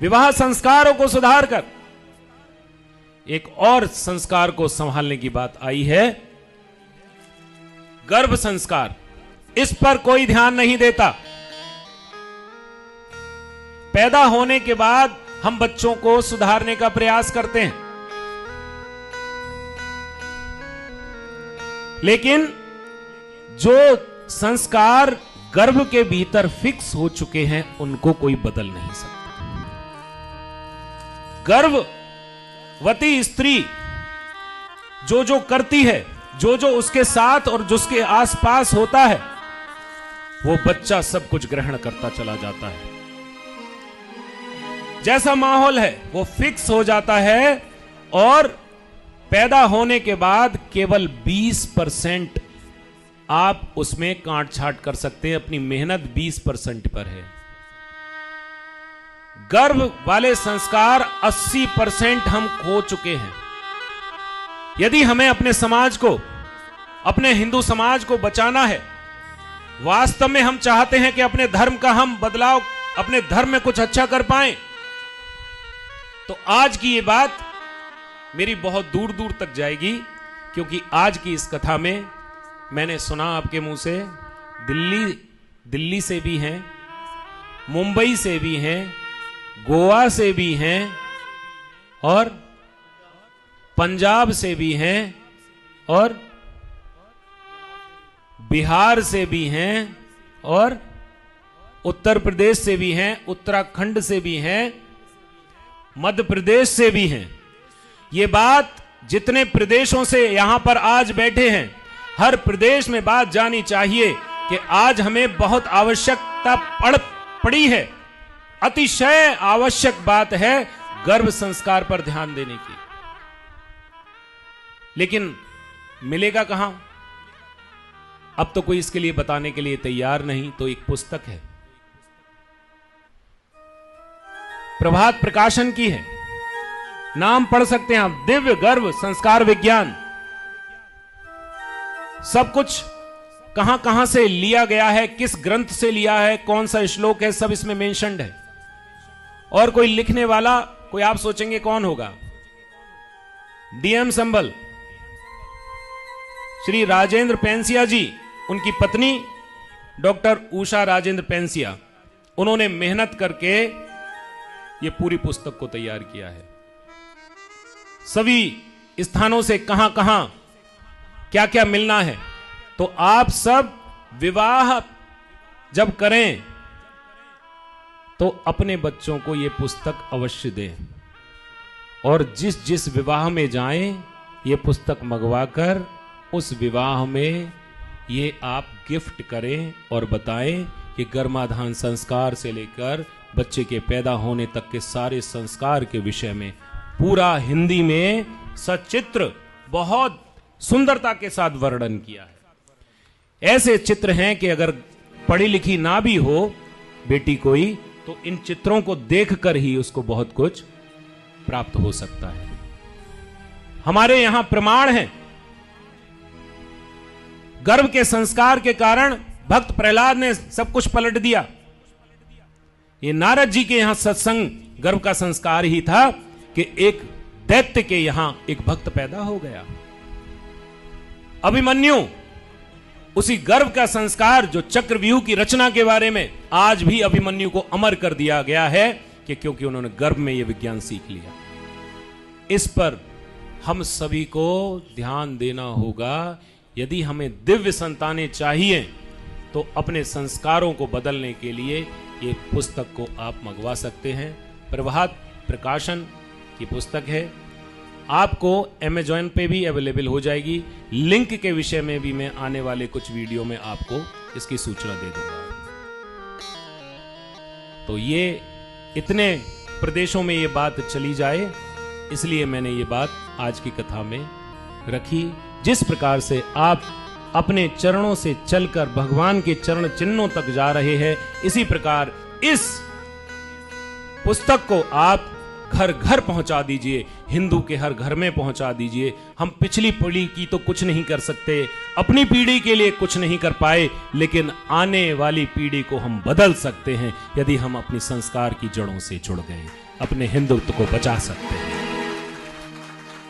विवाह संस्कारों को सुधार कर एक और संस्कार को संभालने की बात आई है, गर्भ संस्कार। इस पर कोई ध्यान नहीं देता। पैदा होने के बाद हम बच्चों को सुधारने का प्रयास करते हैं, लेकिन जो संस्कार गर्भ के भीतर फिक्स हो चुके हैं उनको कोई बदल नहीं सकता। गर्भवती स्त्री जो जो करती है, जो जो उसके साथ और जिसके आसपास होता है, वो बच्चा सब कुछ ग्रहण करता चला जाता है। जैसा माहौल है वो फिक्स हो जाता है और पैदा होने के बाद केवल 20% आप उसमें काट छाट कर सकते हैं। अपनी मेहनत 20% पर है। गर्भ वाले संस्कार 80% हम खो चुके हैं। यदि हमें अपने समाज को, अपने हिंदू समाज को बचाना है, वास्तव में हम चाहते हैं कि अपने धर्म का हम बदलाव, अपने धर्म में कुछ अच्छा कर पाएं, तो आज की ये बात मेरी बहुत दूर दूर तक जाएगी, क्योंकि आज की इस कथा में मैंने सुना आपके मुंह से, दिल्ली से भी हैं, मुंबई से भी हैं, गोवा से भी हैं और पंजाब से भी हैं और बिहार से भी हैं और उत्तर प्रदेश से भी हैं, उत्तराखंड से भी हैं, मध्य प्रदेश से भी हैं। ये बात जितने प्रदेशों से यहां पर आज बैठे हैं, हर प्रदेश में बात जानी चाहिए कि आज हमें बहुत आवश्यकता पड़ी है, अतिशय आवश्यक बात है गर्भ संस्कार पर ध्यान देने की। लेकिन मिलेगा कहां? अब तो कोई इसके लिए बताने के लिए तैयार नहीं। तो एक पुस्तक है, प्रभात प्रकाशन की है, नाम पढ़ सकते हैं आप, दिव्य गर्भ संस्कार विज्ञान। सब कुछ कहां कहां से लिया गया है, किस ग्रंथ से लिया है, कौन सा श्लोक है, सब इसमें मेंशन्ड है। और कोई लिखने वाला, कोई आप सोचेंगे कौन होगा? डीएम संबल, श्री राजेंद्र पेंसिया जी, उनकी पत्नी डॉक्टर उषा राजेंद्र पेंसिया, उन्होंने मेहनत करके ये पूरी पुस्तक को तैयार किया है। सभी स्थानों से कहां कहां क्या क्या मिलना है। तो आप सब विवाह जब करें तो अपने बच्चों को ये पुस्तक अवश्य दें, और जिस जिस विवाह में जाएं ये पुस्तक मंगवाकर उस विवाह में ये आप गिफ्ट करें और बताएं कि गर्भाधान संस्कार से लेकर बच्चे के पैदा होने तक के सारे संस्कार के विषय में पूरा हिंदी में सचित्र बहुत सुंदरता के साथ वर्णन किया है। ऐसे चित्र हैं कि अगर पढ़ी लिखी ना भी हो बेटी कोई, तो इन चित्रों को देखकर ही उसको बहुत कुछ प्राप्त हो सकता है। हमारे यहां प्रमाण है, गर्भ के संस्कार के कारण भक्त प्रहलाद ने सब कुछ पलट दिया। ये नारद जी के यहां सत्संग गर्भ का संस्कार ही था कि एक दैत्य के यहां एक भक्त पैदा हो गया। अभिमन्यु, उसी गर्भ का संस्कार जो चक्रव्यूह की रचना के बारे में आज भी अभिमन्यु को अमर कर दिया गया है कि क्योंकि उन्होंने गर्भ में यह विज्ञान सीख लिया। इस पर हम सभी को ध्यान देना होगा। यदि हमें दिव्य संतानें चाहिए तो अपने संस्कारों को बदलने के लिए ये पुस्तक को आप मंगवा सकते हैं। प्रभात प्रकाशन की पुस्तक है, आपको अमेज़न पे भी अवेलेबल हो जाएगी। लिंक के विषय में भी मैं आने वाले कुछ वीडियो में आपको इसकी सूचना दे दूंगा। तो ये इतने प्रदेशों में ये बात चली जाए, इसलिए मैंने ये बात आज की कथा में रखी। जिस प्रकार से आप अपने चरणों से चलकर भगवान के चरण चिन्हों तक जा रहे हैं, इसी प्रकार इस पुस्तक को आप घर घर पहुंचा दीजिए, हिंदू के हर घर में पहुंचा दीजिए। हम पिछली पीढ़ी की तो कुछ नहीं कर सकते, अपनी पीढ़ी के लिए कुछ नहीं कर पाए, लेकिन आने वाली पीढ़ी को हम बदल सकते हैं यदि हम अपनी संस्कार की जड़ों से जुड़ गए। अपने हिंदुत्व को बचा सकते हैं।